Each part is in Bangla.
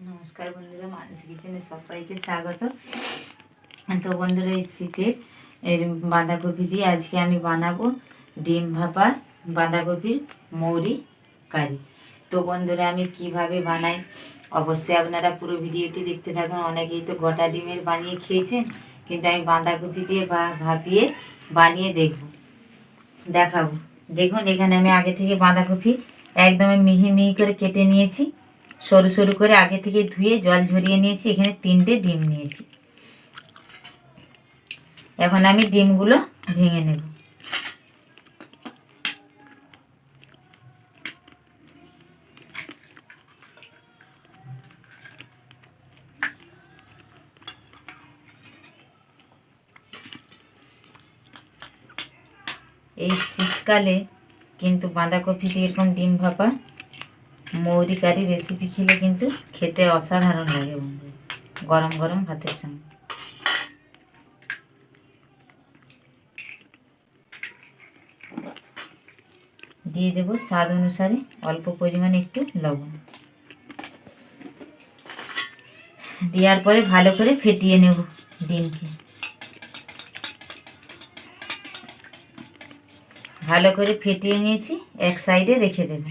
নমস্কার বন্ধুরা, মানসী কিচেনে সবাইকে স্বাগত। তো বন্ধুরা, এই শীতের বাঁধাকপি দিয়ে আজকে আমি বানাবো ডিম ভাপা বাঁধাকপির মৌরি কারি। তো বন্ধুরা, আমি কিভাবে বানাই অবশ্যই আপনারা পুরো ভিডিওটি দেখতে থাকুন। অনেকেই তো গোটা ডিমের বানিয়ে খেয়েছেন, কিন্তু আমি বাঁধাকপি দিয়ে ভাপিয়ে বানিয়ে দেখাবো। দেখুন, এখানে আমি আগে থেকে বাঁধাকপি একদম মিহি মিহি করে কেটে নিয়েছি, সরু সরু করে আগে থেকে ধুয়ে জল ঝরিয়ে নিয়েছি। এখানে 3টে ডিম নিয়েছি। এখন আমি ডিমগুলো ভেঙে নেব। এই শীতকালে কিন্তু বাঁধাকপি দিয়ে এরকম ডিম ভাপা মৌরি কারি রেসিপি খেলে কিন্তু খেতে অসাধারণ লাগে বন্ধু, গরম গরম ভাতের সঙ্গে। দিয়ে দেব স্বাদ অনুসারে অল্প পরিমাণে একটু লবণ। দেওয়ার পরে ভালো করে ফেটিয়ে নেব ডিমকে। ভালো করে ফেটিয়ে নিয়েছি, এক সাইডে রেখে দেব।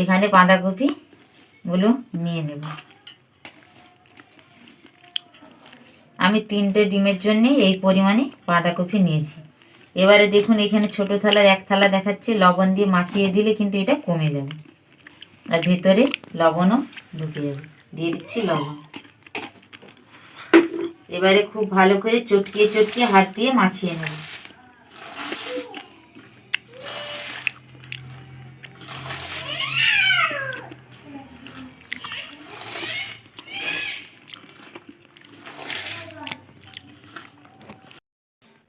এখানে বাঁধাকপিগুলো নিয়ে নেব। আমি 3টে ডিমের জন্য এই পরিমাণে বাঁধাকপি নিয়েছি। এবারে দেখুন, এখানে ছোট থালার 1 থালা দেখাচ্ছে। লবণ দিয়ে মাখিয়ে দিলে কিন্তু এটা কমে যাবে, আর ভেতরে লবণও ঢুকে যাবে। দিয়ে দিচ্ছি লবণ। এবারে খুব ভালো করে চটকিয়ে চটকিয়ে হাত দিয়ে মাখিয়ে নেব।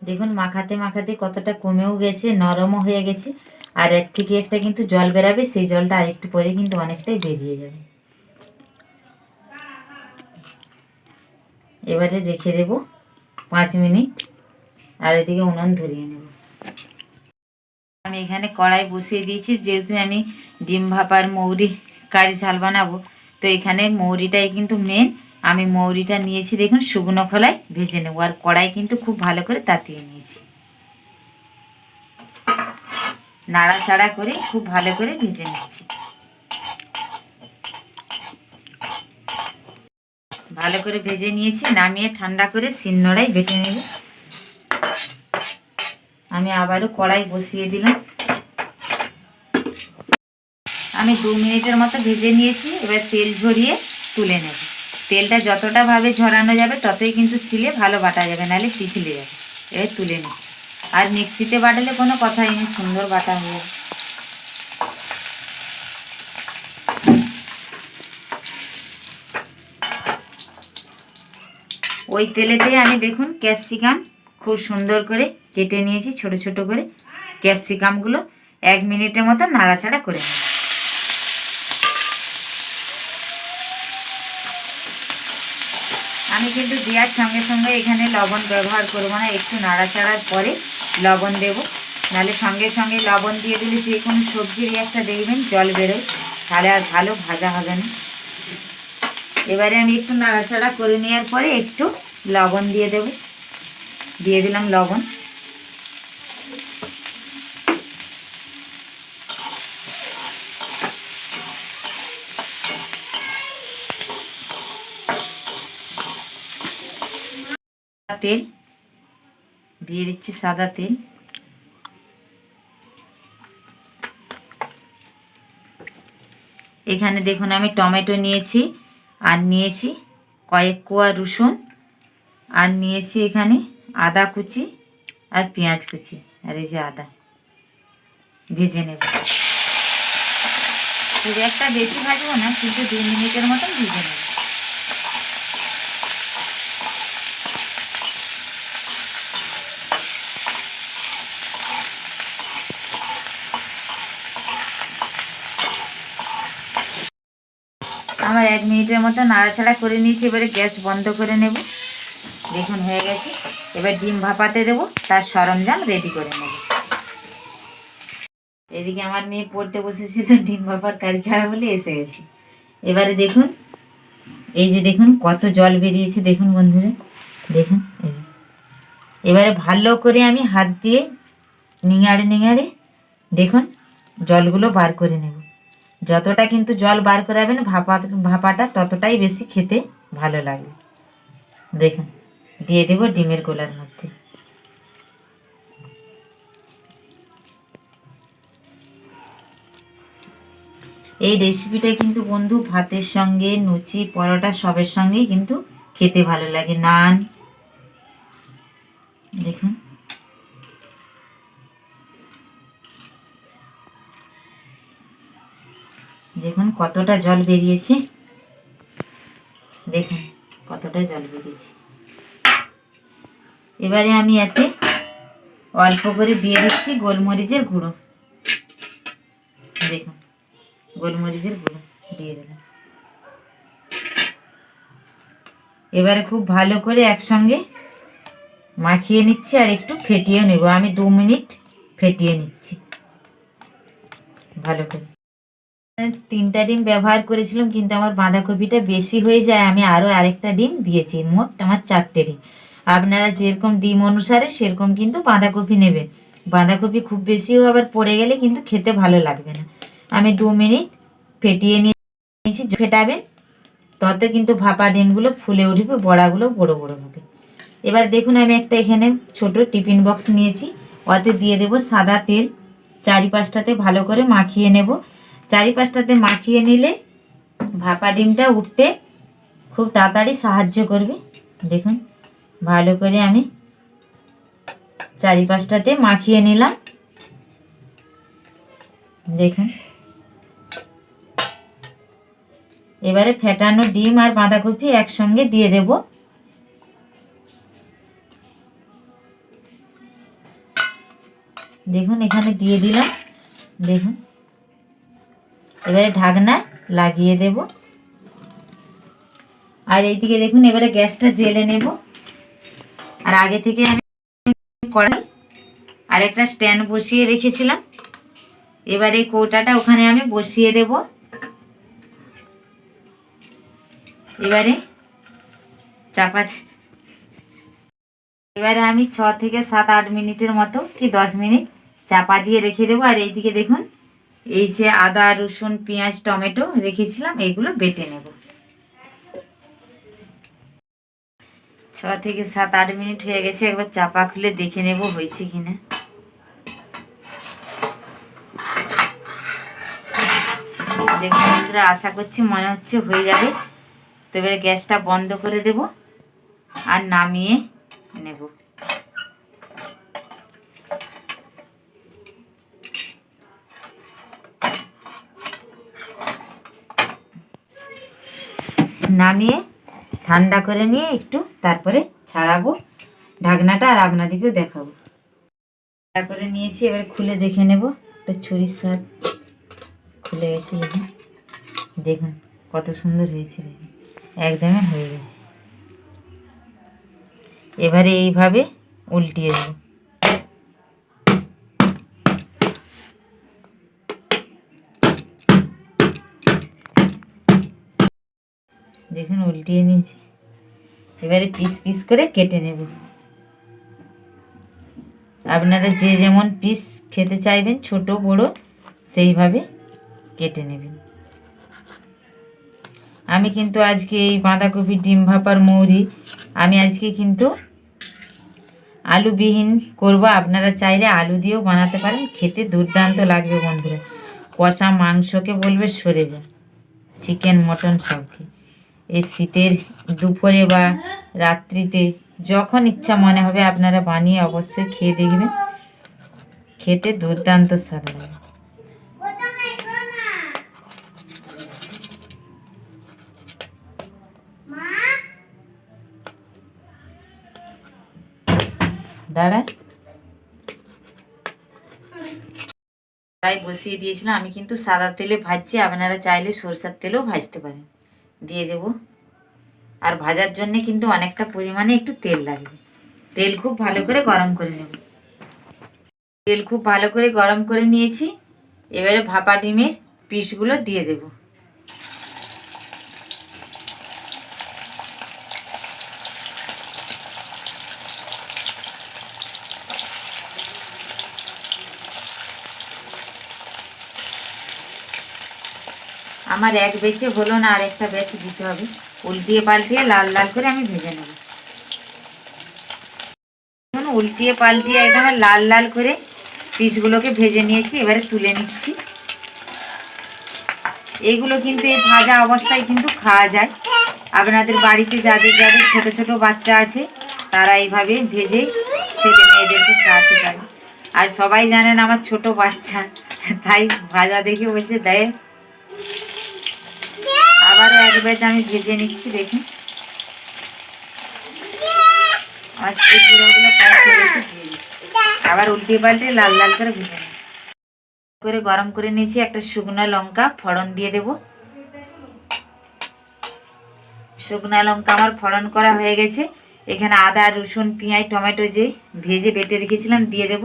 দেখুন, মাখাতে মাখাতে কতটা কমেও গেছে, নরমও হয়ে গেছে। আর এক থেকে একটা কিন্তু জল বেরাবে, সেই জলটা আরেকটু পরে কিন্তু অনেকটাই বেরিয়ে যাবে। এবারে রেখে দেব 5 মিনিট, আর এদিকে উনুন ধরিয়ে নেব। আমি এখানে কড়াই বসিয়ে দিয়েছি। যেহেতু আমি ডিম ভাপার মৌরি কারি ঝাল বানাবো, তো এখানে মৌরিটাই কিন্তু মেন। আমি মৌরিটা নিয়েছি, দেখুন শুকনো খোলায় ভেজে নেবো। আর কড়াই কিন্তু খুব ভালো করে তাতিয়ে নিয়েছি। নাড়াচাড়া করে খুব ভালো করে ভেজে নিচ্ছি। ভালো করে ভেজে নিয়েছি, নামিয়ে ঠান্ডা করে শিলনোড়ায় বেটে নেব। আমি আবারও কড়াই বসিয়ে দিলাম। আমি 2 মিনিটের মতো ভেজে নিয়েছি। এবার তেল ঝরিয়ে তুলে নেব। তেলটা যতটা ভাবে ঝরানো যাবে ততই কিন্তু শিলে ভালো বাটা যাবে, নাহলে পিছলে যাবে। এবার তুলে নেব। আর মিক্সিতে বাটলে কোনো কথাই নেই, সুন্দর বাটা হয়ে যাবে। ওই তেলেতেই আমি দেখুন ক্যাপসিকাম খুব সুন্দর করে কেটে নিয়েছি, ছোট ছোট করে। ক্যাপসিকামগুলো 1 মিনিটের মতো নাড়াচাড়া করে নেব। আমি কিন্তু দেওয়ার সঙ্গে সঙ্গে এখানে লবণ ব্যবহার করবো না, একটু নাড়াচাড়ার পরে লবণ দেব। নাহলে সঙ্গে সঙ্গে লবণ দিয়ে দিলে যে কোনো সবজিরই একটা দেখবেন জল বেরোয়, তাহলে আর ভালো ভাজা হবে না। এবারে আমি একটু নাড়াচাড়া করে নেওয়ার পরে একটু লবণ দিয়ে দেব। দিয়ে দিলাম লবণ। তেল দিয়ে দিচ্ছি, সাদা তেল। এখানে দেখুন আমি টমেটো নিয়েছি, আর নিয়েছি কয়েক কোয়া রসুন, আর নিয়েছি এখানে আদা কুচি আর পেঁয়াজ কুচি। আর এই যে আদা ভেজে নেব। খুব একটা বেশি ভাজবো না, কিন্তু 2 মিনিটের মতন ভেজে নেব। আমার 1 মিনিটের মতো নাড়াচাড়া করে নিয়েছি। এবারে গ্যাস বন্ধ করে নেব। দেখুন হয়ে গেছে। এবার ডিম ভাপাতে দেবো, তার সরঞ্জাম রেডি করে নেব। এদিকে আমার মেয়ে পড়তে বসেছিল, ডিম ভাপার কারি খাবে বলে এসে গেছি। এবারে দেখুন, এই যে দেখুন কত জল বেরিয়েছে, দেখুন বন্ধুরা, দেখুন। এবারে ভালো করে আমি হাত দিয়ে নিঙাড়ে নিঙাড়ে দেখুন জলগুলো বার করে নেব। যতটা কিন্তু জল বার করাবেন ভাপাটা ততটাই বেশি খেতে ভালো লাগবে। দেখুন দিয়ে দেব ডিমের গোলার মধ্যে। এই রেসিপিটা কিন্তু বন্ধু ভাতের সঙ্গে, লুচি, পরোটা সবের সঙ্গেই কিন্তু খেতে ভালো লাগে, নান। দেখুন দেখুন কতটা জল বেরিয়েছে, দেখুন কতটা জল বেরিয়েছে। এবারে আমি এতে অল্প করে দিয়ে দিচ্ছি গোলমরিচের গুঁড়ো। দেখুন গোলমরিচের গুঁড়ো দিয়ে দিলাম। এবারে খুব ভালো করে একসঙ্গে মাখিয়ে নিচ্ছি আর একটু ফেটিয়ে নেব। আমি 2 মিনিট ফেটিয়ে নিচ্ছি ভালো করে। 3টা ডিম ব্যবহার করেছিলাম, কিন্তু আমার বাঁধাকপিটা বেশি হয়ে যায়, আমি আরও আরেকটা ডিম দিয়েছি। মোট আমার 4টে ডিম। আপনারা যেরকম ডিম অনুসারে সেরকম কিন্তু বাঁধাকপি নেবেন। বাঁধাকপি খুব বেশিও আবার পড়ে গেলে কিন্তু খেতে ভালো লাগবে না। আমি 2 মিনিট ফেটিয়ে নিয়েছি। ফেটাবেন তত কিন্তু ভাপা ডিমগুলো ফুলে উঠবে, বড়াগুলো বড় বড় হবে। এবার দেখুন আমি একটা এখানে ছোট টিফিন বক্স নিয়েছি, ওতে দিয়ে দেব সাদা তেল। 4-5টাতে ভালো করে মাখিয়ে নেব। 4-5টাতে মাখিয়ে নিলে ভাপা ডিমটা উঠতে খুব তাড়াতাড়ি সাহায্য করবে। দেখুন ভালো করে আমি 4-5টাতে মাখিয়ে নিলাম। দেখুন এবারে ফেটানো ডিম আর বাঁধাকপি একসঙ্গে দিয়ে দেব। দেখুন এখানে দিয়ে দিলাম। দেখুন এবারে ঢাকনা লাগিয়ে দেব। আর এইদিকে দেখুন এবারে গ্যাসটা জ্বেলে নেব। আর আগে থেকে আমি কড়াই আর একটা স্ট্যান্ড বসিয়ে রেখেছিলাম। এবারে এই কৌটাটা ওখানে আমি বসিয়ে দেব। এবারে এবারে আমি 6 থেকে 7-8 মিনিটের মতো কি 10 মিনিট চাপা দিয়ে রেখে দেবো। আর এইদিকে দেখুন এই যে আদা, রসুন, পেঁয়াজ, টমেটো রেখেছিলাম, এইগুলো বেটে নেব। 6 থেকে 7-8 মিনিট হয়ে গেছে, একবার চাপা খুলে দেখে নেব হয়েছে কিনা। দেখুন বন্ধুরা, আশা করছি মনে হচ্ছে হয়ে যাবে। তো এবারে গ্যাসটা বন্ধ করে দেব আর নামিয়ে নেব। নামিয়ে ঠান্ডা করে নিয়ে একটু তারপরে ছাড়াবো ঢাকনাটা, আর আপনাদেরকেও দেখাবো। ঠান্ডা করে নিয়েছি, এবার খুলে দেখে নেব। একটা ছুরির সাথে খুলে গেছে। দেখুন দেখুন কত সুন্দর হয়েছে, দেখুন একদমই হয়ে গেছে। এবারে এইভাবে উল্টিয়ে দেব। দেখুন উল্টিয়ে নিয়েছি। এবারে পিস পিস করে কেটে নেব। আপনারা যে যেমন পিস খেতে চাইবেন, ছোট বড় সেইভাবে কেটে নেবেন। আমি কিন্তু আজকে এই বাঁধাকপি, ডিম ভাপার মৌরি আমি আজকে কিন্তু আলুবিহীন করব। আপনারা চাইলে আলু দিয়েও বানাতে পারেন, খেতে দুর্দান্ত লাগবে বন্ধুরা। কষা মাংসকে বলবে সরে যা, চিকেন, মটন সবকে। এই শীতের দুপুরে বা রাত্রিতে যখন ইচ্ছা মনে হবে আপনারা বানিয়ে অবশ্যই খেয়ে দেখবেন, খেতে দুর্দান্ত স্বাদ লাগে। দাঁড়া, কড়াই বসিয়ে দিয়েছিলাম। আমি কিন্তু সাদা তেলে ভাজছি, আপনারা চাইলে সরষের তেলেও ভাজতে পারেন। দিয়ে দেব। আর ভাজার জন্য কিন্তু অনেকটা পরিমাণে একটু তেল লাগবে। তেল খুব ভালো করে গরম করে নেব। তেল খুব ভালো করে গরম করে নিয়েছি। এবারে ভাপা ডিমের পিসগুলো দিয়ে দেব। আমার এক বেচে হলো না, আর একটা বেচে দিতে হবে। উল্টিয়ে পাল্টিয়ে লাল লাল করে আমি ভেজে নেব। উল্টিয়ে পাল্টিয়ে একদম লাল লাল করে পিসগুলোকে ভেজে নিয়েছি, এবারে তুলে নিচ্ছি। এইগুলো কিন্তু এই ভাজা অবস্থায় কিন্তু খাওয়া যায়। আপনাদের বাড়িতে যাদের যাদের ছোট ছোট বাচ্চা আছে তারা এইভাবে ভেজে ছেলে মেয়েদেরকে খাওয়াতে পারে। আর সবাই জানেন আমার ছোট বাচ্চা, তাই ভাজা দেখে বলছে দেয়। আবারও এক ব্যাচ আমি ভেজে নিচ্ছি। দেখুন আর এই গুঁড়োগুলো আবার উল্টিয়ে পাল্টে লাল লাল করে ভেজে নিই। করে গরম করে নিয়েছি। একটা শুকনো লঙ্কা ফোড়ন দিয়ে দেব। শুকনো লঙ্কা আমার ফোড়ন করা হয়ে গেছে। এখানে আদা রসুন পেঁয়াজ টমেটো যে ভেজে বেটে রেখেছিলাম দিয়ে দেব।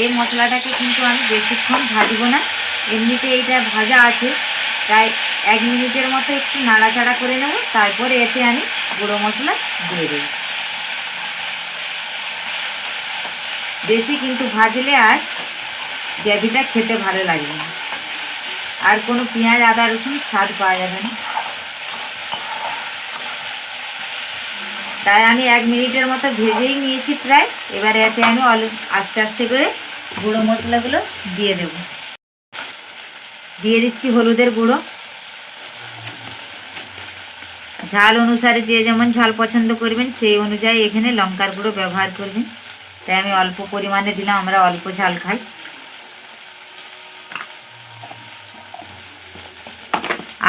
এই মশলাটাকে কিন্তু আমি বেশিক্ষণ ভাজবো না, এমনিতে এইটা ভাজা আছে, তাই 1 মিনিটের মতো একটু নাড়াচাড়া করে নেব। তারপরে এতে আমি গুঁড়ো মশলা দিয়ে দেব। বেশি কিন্তু ভাজলে আর গ্রেভিটা খেতে ভালো লাগবে না, আর কোনো পেঁয়াজ আদা রসুন স্বাদ পাওয়া যাবে না। তাই আমি 1 মিনিটের মতো ভেজেই নিয়েছি প্রায়। এবারে এতে আমি আস্তে আস্তে করে গুঁড়ো মশলাগুলো দিয়ে দেব। দিয়ে দিচ্ছি হলুদের গুঁড়ো। ঝাল অনুসারে যে যেমন ঝাল পছন্দ করবেন সেই অনুযায়ী এখানে লঙ্কার গুঁড়ো ব্যবহার করবেন। তাই আমি অল্প পরিমাণে দিলাম, আমরা অল্প ঝাল খাই।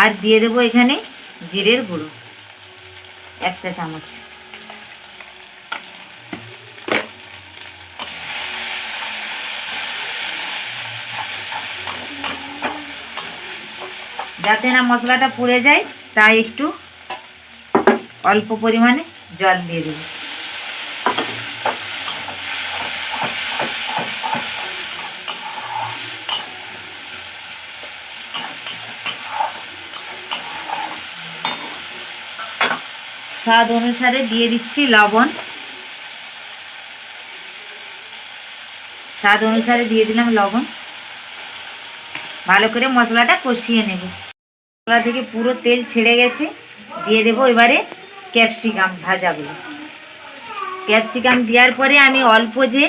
আর দিয়ে দেবো এখানে জিরের গুঁড়ো 1 চা চামচ। যাতে না মশলাটা পুড়ে যায় তাই একটু অল্প পরিমাণে জল দিয়ে দেব। স্বাদ অনুসারে দিয়ে দিচ্ছি লবণ। স্বাদ অনুসারে দিয়ে দিলাম লবণ। ভালো করে মশলাটা কষিয়ে নেব। মশলা থেকে পুরো তেল ছেড়ে গেছে। দিয়ে দেবো এবারে ক্যাপসিকাম ভাজাগুলো। ক্যাপসিকাম দেওয়ার পরে আমি অল্প যে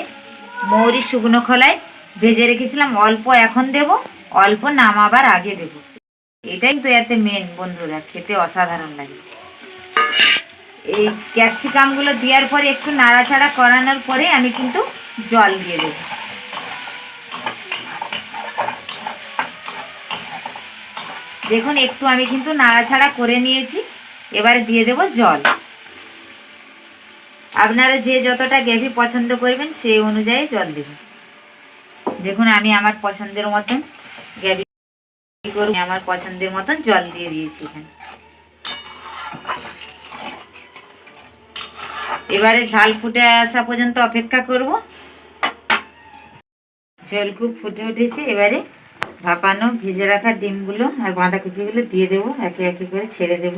মৌরি শুকনো খোলায় ভেজে রেখেছিলাম অল্প এখন দেব, অল্প নামাবার আগে দেব। এটাই তো এতে মেন বন্ধুরা, খেতে অসাধারণ লাগে। এই ক্যাপসিকামগুলো দেওয়ার পরে একটু নাড়াচাড়া করানোর পরে আমি কিন্তু জল দিয়ে দেব। দেখুন একটু আমি কিন্তু নাড়াচাড়া করে নিয়েছি। এবারে দিয়ে দেব জল। আপনারা যে যতটা গ্রেভি পছন্দ করবেন সেই অনুযায়ী জল দেবেন। দেখুন আমি আমার পছন্দের মতন গ্রেভি করব, আমার পছন্দের মতন জল দিয়ে দিয়েছি এখানে। এবারে ঝাল ফুটে আসা পর্যন্ত অপেক্ষা করব। ঝোল খুব ফুটে উঠেছে। এবারে ভাপানো ভেজে রাখা ডিমগুলো আর বাঁধাকপিগুলো দিয়ে দেবো, একে একে করে ছেড়ে দেব।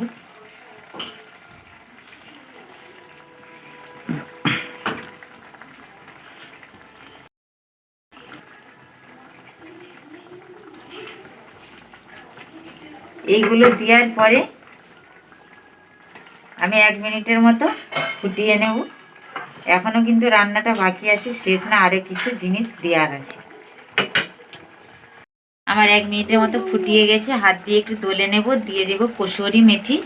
এইগুলো দেওয়ার পরে আমি 1 মিনিটের মতো ফুটিয়ে নেব। এখনো কিন্তু রান্নাটা বাকি আছে, শেষ না, আরও কিছু জিনিস দেওয়ার আছে। আমার 1 মিনিটের মতো ফুটিয়ে গেছে। হাত দিয়ে একটু দলে নেব। দিয়ে দেব কসুরি মেথি।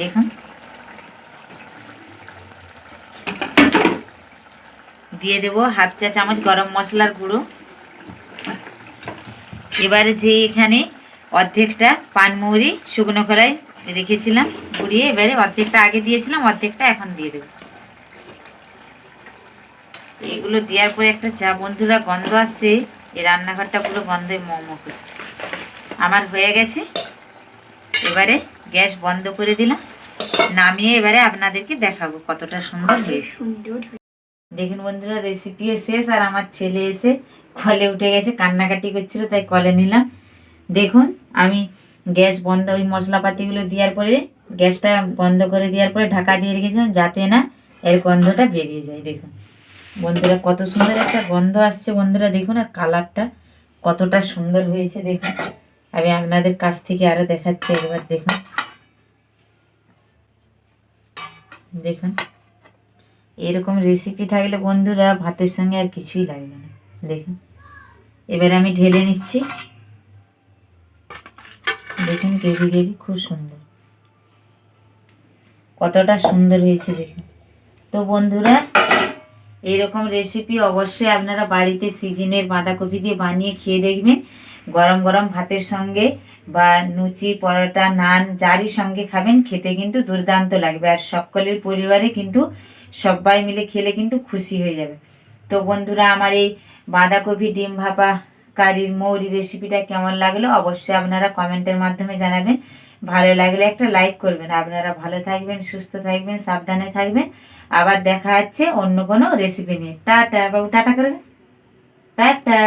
দেখুন দিয়ে দেব 1/2 চা চামচ গরম মশলার গুঁড়ো। এবারে যে এখানে অর্ধেকটা পানমৌরি শুকনো খোলায় রেখেছিলাম গুঁড়িয়ে, এবারে অর্ধেকটা আগে দিয়েছিলাম, অর্ধেকটা এখন দিয়ে দেব। এগুলো দেওয়ার পরে একটা চা বন্ধুরা গন্ধ আসছে, এই রান্নাঘরটা পুরো গন্ধে মোমো করছে। আমার হয়ে গেছে। এবারে গ্যাস বন্ধ করে দিলাম, নামিয়ে এবারে আপনাদেরকে দেখাবো কতটা সুন্দর হয়েছে। দেখুন বন্ধুরা রেসিপিও শেষ। আর আমার ছেলে এসে কলে উঠে গেছে, কান্নাকাটি করছিল, তাই কলে নিলাম। দেখুন আমি গ্যাস বন্ধ, ওই মশলাপাতিগুলো দেওয়ার পরে গ্যাসটা বন্ধ করে দেওয়ার পরে ঢাকা দিয়ে রেখেছিলাম যাতে না এর গন্ধটা বেরিয়ে যায়। দেখুন বন্ধুরা কত সুন্দর একটা গন্ধ আসছে বন্ধুরা। দেখুন আর কালারটা কতটা সুন্দর হয়েছে দেখুন। আমি আপনাদের কাছ থেকে আরও দেখাচ্ছি, একবার দেখুন। দেখুন, এরকম রেসিপি থাকলে বন্ধুরা ভাতের সঙ্গে আর কিছুই লাগবে না। দেখুন, এবার আমি ঢেলে নিচ্ছি। দেখুন গ্রেভি গ্রেভি খুব সুন্দর, কতটা সুন্দর হয়েছে দেখুন। তো বন্ধুরা, এইরকম রেসিপি অবশ্যই আপনারা বাড়িতে সিজনের বাঁধাকপি দিয়ে বানিয়ে খেয়ে দেখবেন। গরম গরম ভাতের সঙ্গে বা লুচি, পরোটা, নান যারই সঙ্গে খাবেন, খেতে কিন্তু দুর্দান্ত লাগবে। আর সকলের পরিবারে কিন্তু সবাই মিলে খেলে কিন্তু খুশি হয়ে যাবে। তো বন্ধুরা, আমার এই বাঁধাকপি ডিম ভাপা কারির মৌরি রেসিপিটা কেমন লাগলো অবশ্যই আপনারা কমেন্টের মাধ্যমে জানাবেন। ভালো লাগলে একটা লাইক করবেন। আপনারা ভালো থাকবেন, সুস্থ থাকবেন, সাবধানে থাকবেন। আবার দেখা হচ্ছে অন্য কোনো রেসিপি নিয়ে। টাটা বাবু, টাটা করে দেন। টাটা।